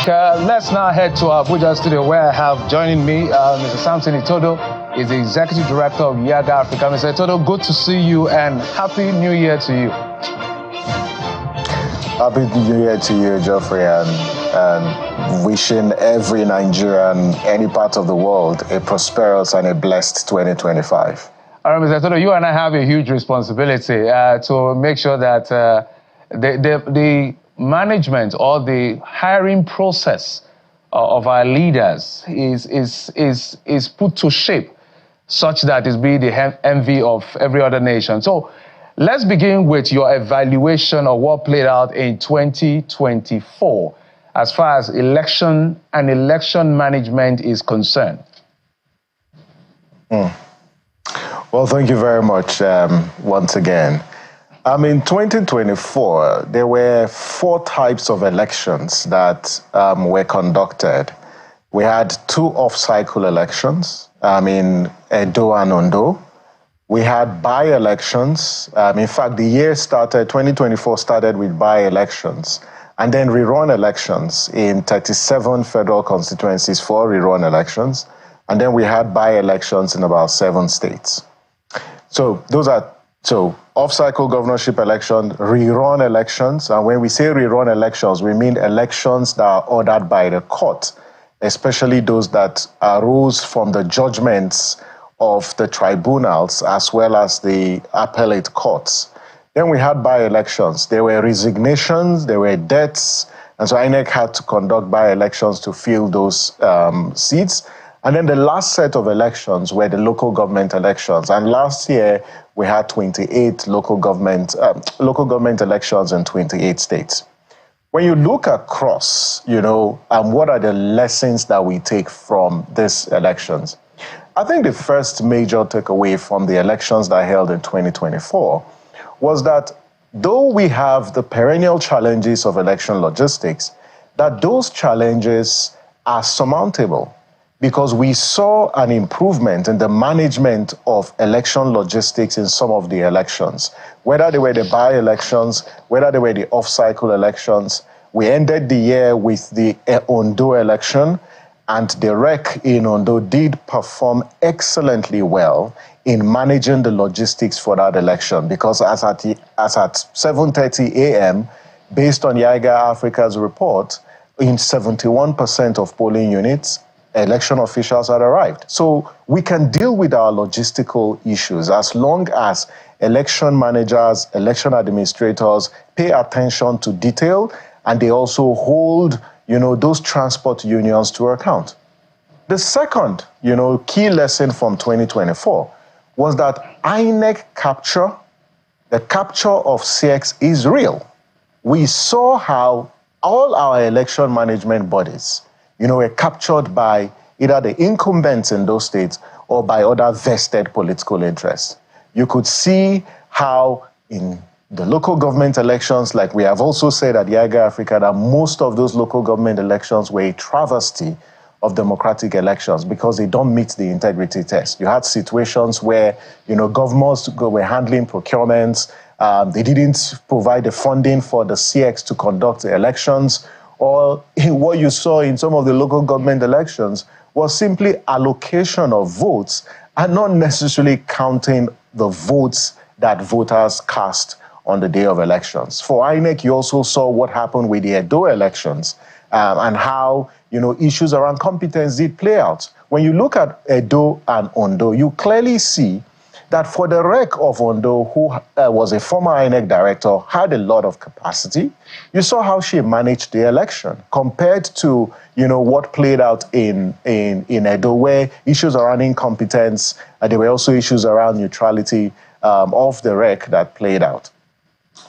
Let's now head to our Abuja studio where I have joining me Mr. Samson Itodo. Is the Executive Director of Yaga Africa. Mr. Itodo, good to see you and Happy New Year to you. Happy New Year to you, Geoffrey, and wishing every Nigerian, any part of the world, a prosperous and a blessed 2025. All right, Mr. Itodo, you and I have a huge responsibility to make sure that the management or the hiring process of our leaders is put to shape such that it be the envy of every other nation. So let's begin with your evaluation of what played out in 2024 as far as election and election management is concerned. Well, thank you very much once again. In 2024, there were 4 types of elections that were conducted. We had 2 off-cycle elections in Edo and Ondo. We had by-elections. In fact, the year 2024 started with by-elections, and then rerun elections in 37 federal constituencies, 4 rerun elections, and then we had by-elections in about 7 states. So those are off-cycle governorship elections, rerun elections, and when we say rerun elections, we mean elections that are ordered by the court, especially those that arose from the judgments of the tribunals as well as the appellate courts. Then we had by-elections. There were resignations, there were deaths, and so INEC had to conduct by-elections to fill those seats. And then the last set of elections were the local government elections. And last year, we had 28 local government elections in 28 states. When you look across, what are the lessons that we take from these elections? I think the first major takeaway from the elections that I held in 2024 was that though we have the perennial challenges of election logistics, that those challenges are surmountable because we saw an improvement in the management of election logistics in some of the elections, whether they were the by-elections, whether they were the off-cycle elections. We ended the year with the Ondo election, and the REC in Ondo did perform excellently well in managing the logistics for that election, because as at 7:30 a.m., based on Yaga Africa's report, in 71% of polling units, election officials had arrived. So we can deal with our logistical issues as long as election managers, election administrators pay attention to detail, and they also hold those transport unions to account. The second, key lesson from 2024 was that INEC the capture of CX is real. We saw how all our election management bodies, were captured by either the incumbents in those states or by other vested political interests. You could see how in the local government elections, like we have also said at Yaga Africa, that most of those local government elections were a travesty of democratic elections because they don't meet the integrity test. You had situations where, governments were handling procurements, they didn't provide the funding for the CX to conduct the elections, or what you saw in some of the local government elections was simply allocation of votes and not necessarily counting the votes that voters cast on the day of elections. For INEC, you also saw what happened with the Edo elections and how, issues around competence did play out. When you look at Edo and Ondo, you clearly see that for the REC of Ondo, who was a former INEC director, had a lot of capacity. You saw how she managed the election compared to, what played out in Edo, where issues around incompetence, there were also issues around neutrality of the REC that played out.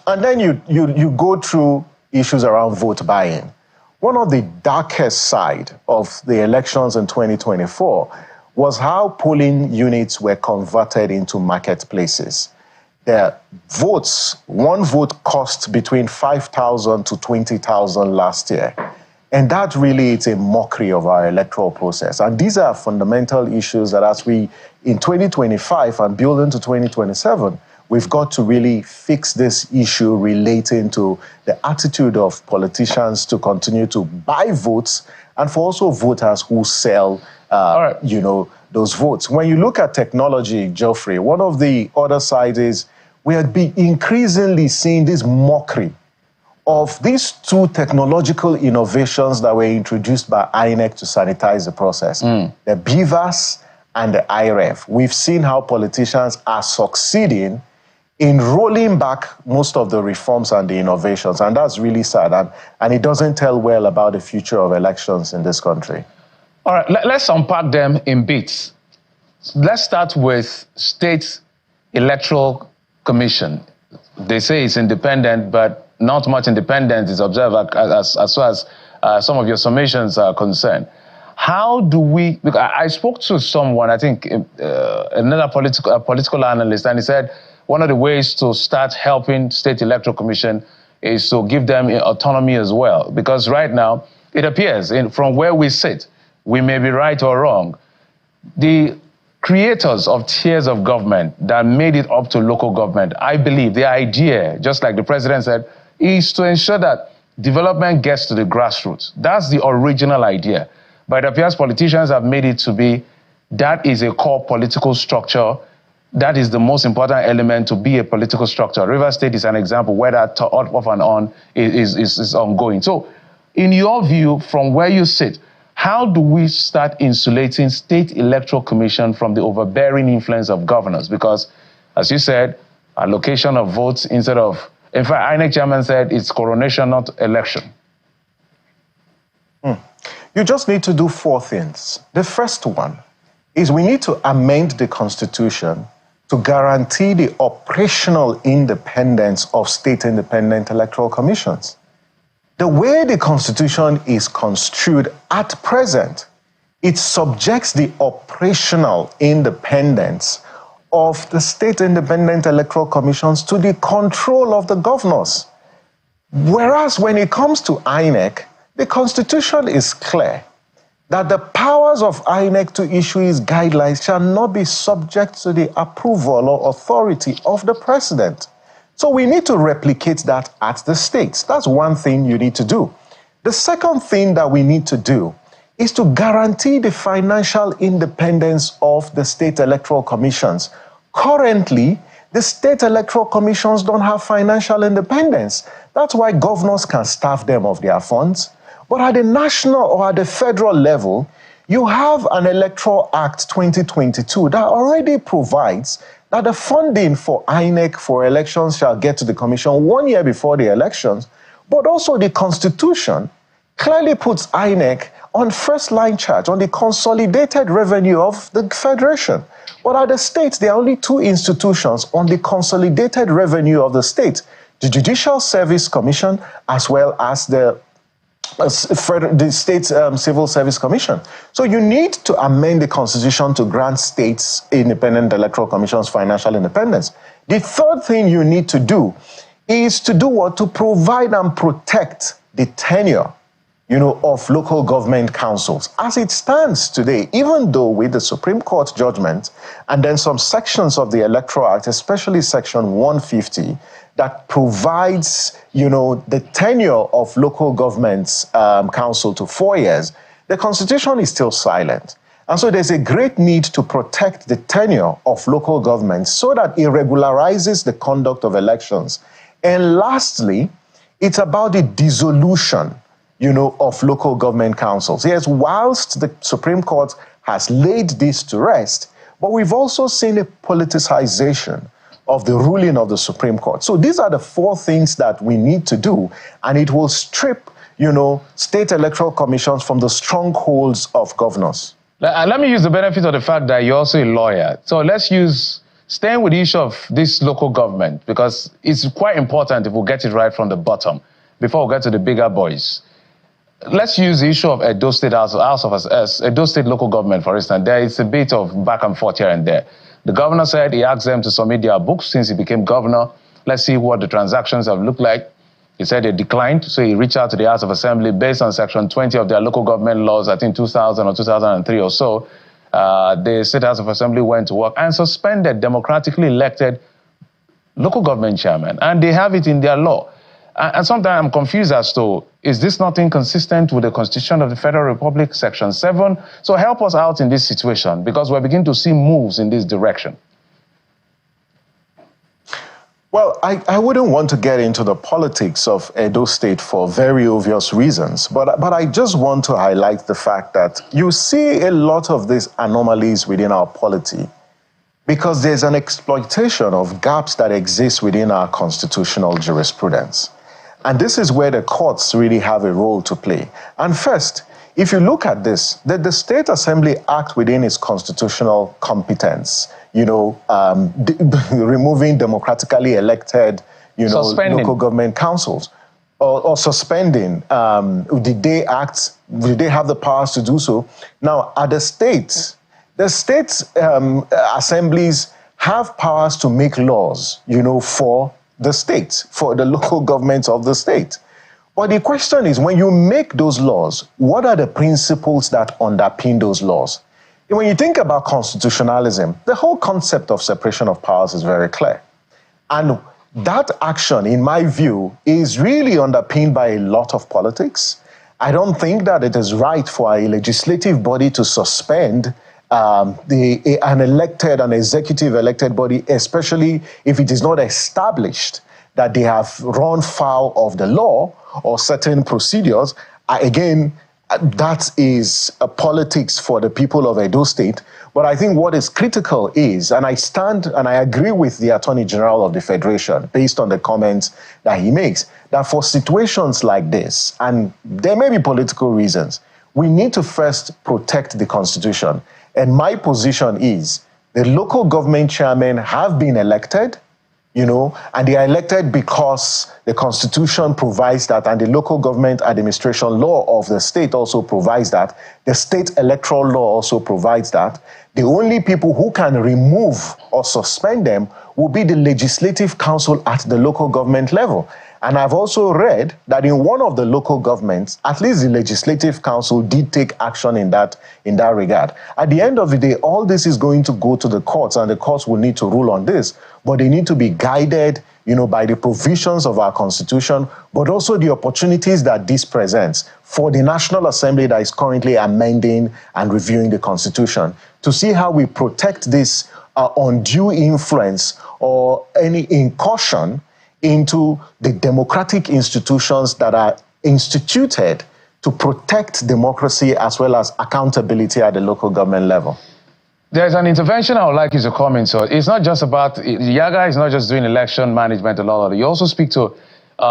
And then you go through issues around vote buying. One of the darkest side of the elections in 2024 was how polling units were converted into marketplaces. The votes, one vote cost between 5,000 to 20,000 last year. And that really is a mockery of our electoral process. And these are fundamental issues that as we, in 2025 and build into 2027, we've got to really fix this issue relating to the attitude of politicians to continue to buy votes and for also voters who sell, those votes. When you look at technology, Geoffrey, one of the other sides is we are increasingly seeing this mockery of these two technological innovations that were introduced by INEC to sanitize the process, the BVAS and the IREF. We've seen how politicians are succeeding in rolling back most of the reforms and the innovations, and that's really sad, and it doesn't tell well about the future of elections in this country. All right, let's unpack them in bits. Let's start with State Electoral Commission. They say it's independent, but not much independence is observed as far as some of your summations are concerned. How do we, because I spoke to someone, I think another political analyst, and he said one of the ways to start helping State Electoral Commission is to give them autonomy as well. Because right now, it appears from where we sit, we may be right or wrong, the creators of tiers of government that made it up to local government, I believe the idea, just like the president said, is to ensure that development gets to the grassroots. That's the original idea. But it appears politicians have made it to be that is a core political structure. That is the most important element to be a political structure. Rivers State is an example where that off and on is ongoing. So in your view, from where you sit, how do we start insulating State Electoral Commission from the overbearing influence of governors? Because, as you said, allocation of votes instead of, in fact, INEC chairman said it's coronation, not election. You just need to do four things. The first one is we need to amend the Constitution to guarantee the operational independence of state independent electoral commissions. The way the Constitution is construed at present, it subjects the operational independence of the state independent electoral commissions to the control of the governors. Whereas when it comes to INEC, the Constitution is clear that the powers of INEC to issue its guidelines shall not be subject to the approval or authority of the president. So we need to replicate that at the states. That's one thing you need to do. The second thing that we need to do is to guarantee the financial independence of the state electoral commissions. Currently, the state electoral commissions don't have financial independence. That's why governors can staff them of their funds. But at the national or at the federal level, you have an Electoral Act 2022 that already provides that the funding for INEC for elections shall get to the commission 1 year before the elections, but also the Constitution clearly puts INEC on first-line charge on the consolidated revenue of the federation. But at the states, there are only two institutions on the consolidated revenue of the state, the Judicial Service Commission as well as the State Civil Service Commission. So you need to amend the Constitution to grant states independent electoral commissions financial independence. The third thing you need to do is to do what? To provide and protect the tenure, of local government councils. As it stands today, even though with the Supreme Court judgment and then some sections of the Electoral Act, especially Section 150, that provides, the tenure of local government's council to 4 years, the Constitution is still silent. And so there's a great need to protect the tenure of local governments so that it regularizes the conduct of elections. And lastly, it's about the dissolution, of local government councils. Yes, whilst the Supreme Court has laid this to rest, but we've also seen a politicization of the ruling of the Supreme Court. So these are the four things that we need to do, and it will strip, state electoral commissions from the strongholds of governors. Let me use the benefit of the fact that you're also a lawyer. So staying with the issue of this local government, because it's quite important if we get it right from the bottom before we get to the bigger boys. Let's use the issue of Edo State Edo State local government, for instance. There is a bit of back and forth here and there. The governor said he asked them to submit their books since he became governor. Let's see what the transactions have looked like. He said they declined, so he reached out to the House of Assembly based on Section 20 of their local government laws, I think 2000 or 2003 or so. The State House of Assembly went to work and suspended democratically elected local government chairmen, and they have it in their law. And sometimes I'm confused as to, is this not inconsistent with the Constitution of the Federal Republic, Section 7? So help us out in this situation, because we're beginning to see moves in this direction. Well, I wouldn't want to get into the politics of Edo State for very obvious reasons, but I just want to highlight the fact that you see a lot of these anomalies within our polity because there's an exploitation of gaps that exist within our constitutional jurisprudence. And this is where the courts really have a role to play. And first, if you look at this, the State Assembly acts within its constitutional competence, removing democratically elected, local government councils, or suspending. Did they have the powers to do so? Now, at the state assemblies have powers to make laws, for the state, for the local governments of the state. But the question is, when you make those laws, what are the principles that underpin those laws? When you think about constitutionalism, the whole concept of separation of powers is very clear. And that action, in my view, is really underpinned by a lot of politics. I don't think that it is right for a legislative body to suspend an executive elected body, especially if it is not established that they have run foul of the law or certain procedures. Again, that is a politics for the people of Edo State. But I think what is critical is, and I stand and I agree with the Attorney General of the Federation based on the comments that he makes, that for situations like this, and there may be political reasons, we need to first protect the Constitution. And my position is the local government chairmen have been elected, and they are elected because the Constitution provides that, and the local government administration law of the state also provides that. The state electoral law also provides that. The only people who can remove or suspend them will be the legislative council at the local government level. And I've also read that in one of the local governments, at least the legislative council did take action in that regard. At the end of the day, all this is going to go to the courts, and the courts will need to rule on this. But they need to be guided, by the provisions of our Constitution, but also the opportunities that this presents for the National Assembly that is currently amending and reviewing the Constitution to see how we protect this undue influence or any incursion into the democratic institutions that are instituted to protect democracy as well as accountability at the local government level. There's an intervention I would like you to comment on. It's not just about, Yaga is not just doing election management and all of it. You also speak to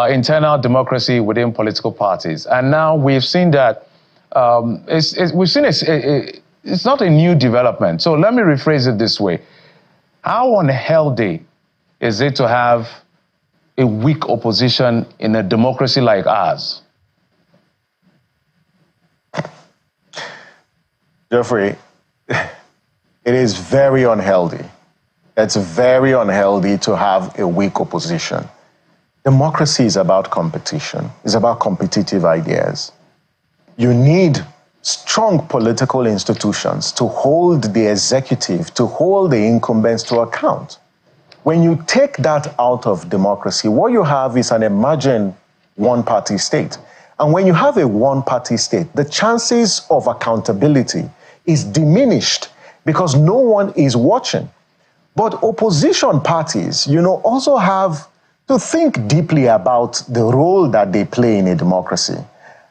internal democracy within political parties. And now we've seen that, it's not a new development. So let me rephrase it this way. How unhealthy is it to have a weak opposition in a democracy like ours? Jeffrey, it is very unhealthy. It's very unhealthy to have a weak opposition. Democracy is about competition. It's about competitive ideas. You need strong political institutions to hold the executive, to hold the incumbents to account. When you take that out of democracy, what you have is an emerging one-party state. And when you have a one-party state, the chances of accountability is diminished because no one is watching. But opposition parties, also have to think deeply about the role that they play in a democracy.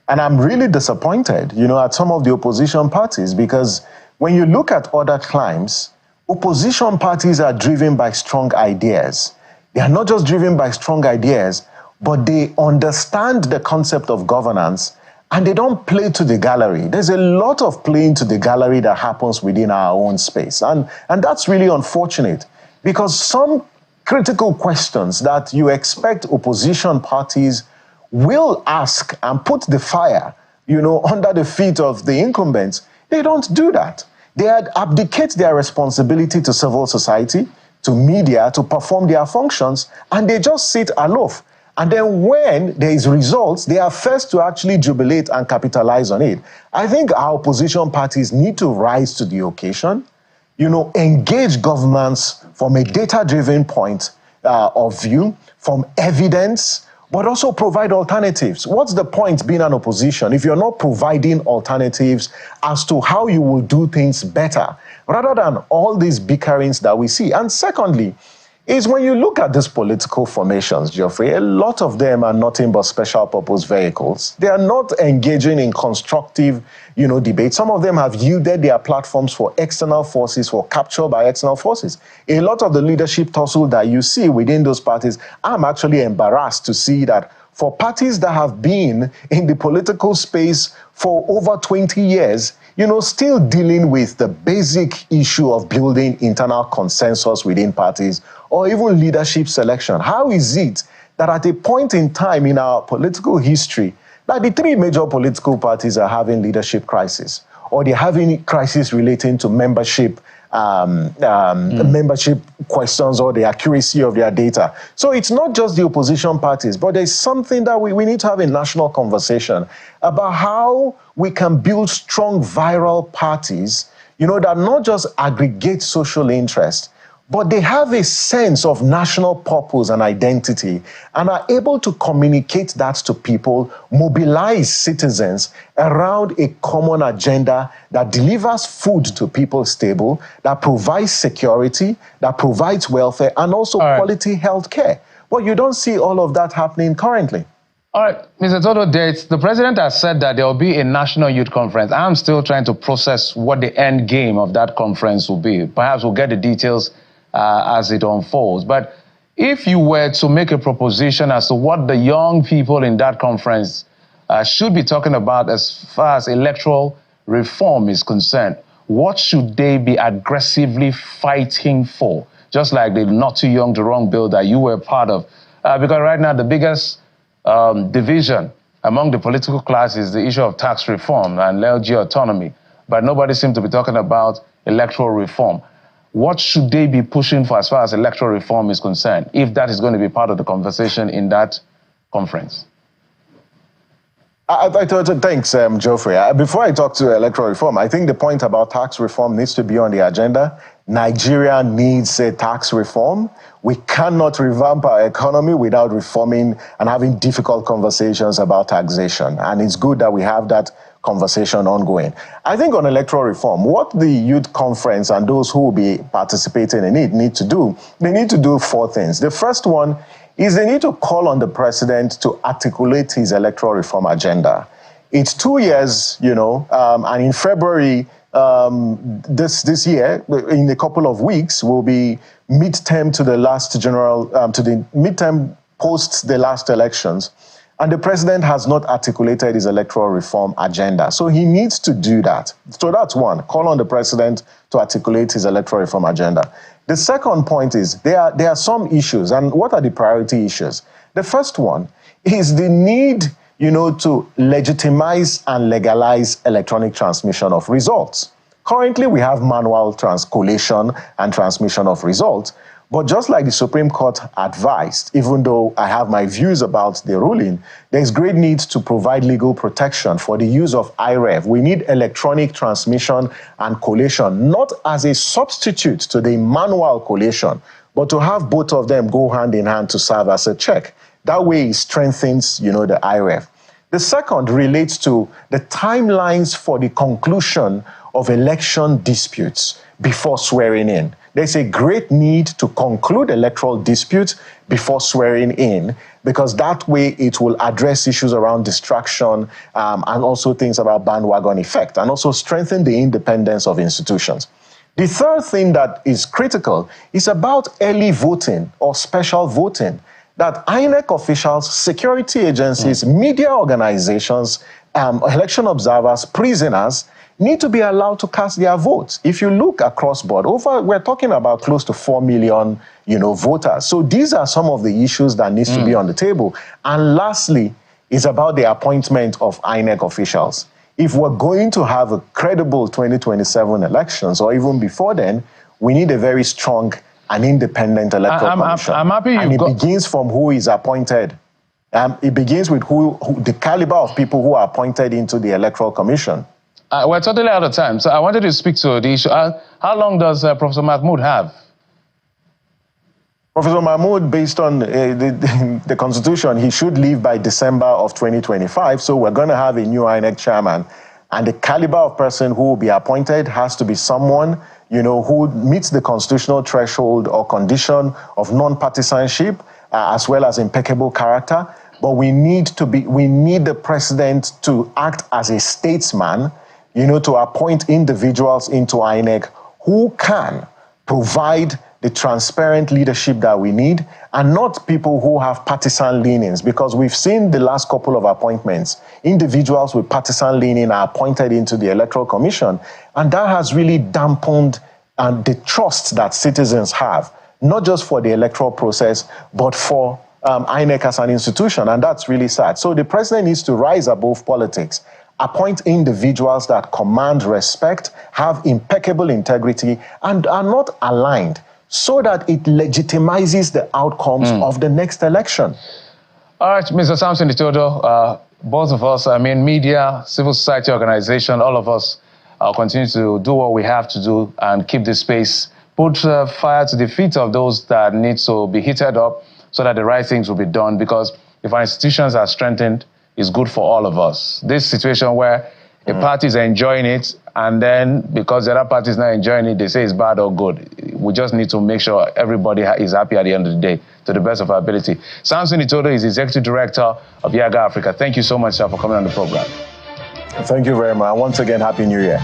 And I'm really disappointed, at some of the opposition parties, because when you look at other climes, opposition parties are driven by strong ideas. They are not just driven by strong ideas, but they understand the concept of governance and they don't play to the gallery. There's a lot of playing to the gallery that happens within our own space. And that's really unfortunate because some critical questions that you expect opposition parties will ask and put the fire, under the feet of the incumbents, they don't do that. They abdicate their responsibility to civil society, to media, to perform their functions, and they just sit aloof. And then when there is results, they are first to actually jubilate and capitalize on it. I think our opposition parties need to rise to the occasion, engage governments from a data-driven point, of view, from evidence, but also provide alternatives. What's the point being an opposition if you're not providing alternatives as to how you will do things better, rather than all these bickerings that we see? And secondly, is when you look at these political formations, Geoffrey, a lot of them are nothing but special purpose vehicles. They are not engaging in constructive, debate. Some of them have yielded their platforms for external forces, for capture by external forces. A lot of the leadership tussle that you see within those parties, I'm actually embarrassed to see that for parties that have been in the political space for over 20 years, still dealing with the basic issue of building internal consensus within parties or even leadership selection. How is it that at a point in time in our political history, that the three major political parties are having leadership crisis, or they're having crisis relating to membership membership questions or the accuracy of their data? So it's not just the opposition parties, but there's something that we need to have a national conversation about how we can build strong viral parties, that not just aggregate social interest, but they have a sense of national purpose and identity and are able to communicate that to people, mobilize citizens around a common agenda that delivers food to people's table, that provides security, that provides welfare, and also quality health care. But you don't see all of that happening currently. All right, Mr. Itodo, the president has said that there will be a national youth conference. I'm still trying to process what the end game of that conference will be. Perhaps we'll get the details as it unfolds. But if you were to make a proposition as to what the young people in that conference should be talking about as far as electoral reform is concerned, what should they be aggressively fighting for? Just like the Not Too Young to Wrong bill that you were part of. Because right now the biggest division among the political class is the issue of tax reform and LG autonomy. But nobody seems to be talking about electoral reform. What should they be pushing for as far as electoral reform is concerned, if that is going to be part of the conversation in that conference? Thanks, Geoffrey. Before I talk to electoral reform, I think the point about tax reform needs to be on the agenda. Nigeria needs a tax reform. We cannot revamp our economy without reforming and having difficult conversations about taxation. And it's good that we have that conversation ongoing. I think on electoral reform, what the youth conference and those who will be participating in it need to do, they need to do four things. The first one is they need to call on the president to articulate his electoral reform agenda. It's 2 years, and in February this year, in a couple of weeks, will be midterm to the last to the midterm post the last elections. And the president has not articulated his electoral reform agenda. So he needs to do that. So that's one, call on the president to articulate his electoral reform agenda. The second point is there are some issues. And what are the priority issues? The first one is the need, to legitimize and legalize electronic transmission of results. Currently, we have manual collation and transmission of results. But just like the Supreme Court advised, even though I have my views about the ruling, there's great need to provide legal protection for the use of IREV. We need electronic transmission and collation, not as a substitute to the manual collation, but to have both of them go hand in hand to serve as a check. That way it strengthens, the IREV. The second relates to the timelines for the conclusion of election disputes before swearing in. There's a great need to conclude electoral disputes before swearing in, because that way it will address issues around distraction and also things about bandwagon effect, and also strengthen the independence of institutions. The third thing that is critical is about early voting or special voting, that INEC officials, security agencies, media organizations, election observers, prisoners, need to be allowed to cast their votes. If you look across board, we're talking about close to 4 million, voters. So these are some of the issues that needs to be on the table. And lastly, is about the appointment of INEC officials. If we're going to have a credible 2027 elections, or even before then, we need a very strong and independent electoral commission. I'm happy and it begins from who is appointed. It begins with who the caliber of people who are appointed into the electoral commission. We're totally out of time, so I wanted to speak to the issue. How long does Professor Mahmood have? Professor Mahmood, based on the Constitution, he should leave by December of 2025. So we're going to have a new INEC chairman. And the caliber of person who will be appointed has to be someone, who meets the constitutional threshold or condition of non-partisanship, as well as impeccable character. But we need the president to act as a statesman, to appoint individuals into INEC who can provide the transparent leadership that we need, and not people who have partisan leanings, because we've seen the last couple of appointments, individuals with partisan leaning are appointed into the Electoral Commission, and that has really dampened the trust that citizens have, not just for the electoral process, but for INEC as an institution, and that's really sad. So the president needs to rise above politics, appoint individuals that command respect, have impeccable integrity, and are not aligned, so that it legitimizes the outcomes of the next election. All right, Mr. Samson Itodo, both of us, media, civil society organization, all of us continue to do what we have to do and keep the space, put fire to the feet of those that need to be heated up so that the right things will be done, because if our institutions are strengthened, it's good for all of us. This situation where a party is enjoying it, and then because the other party is not enjoying it, they say it's bad or good. We just need to make sure everybody is happy at the end of the day, to the best of our ability. Samson Itodo is Executive Director of Yaga Africa. Thank you so much, sir, for coming on the program. Thank you very much. Once again, Happy New Year.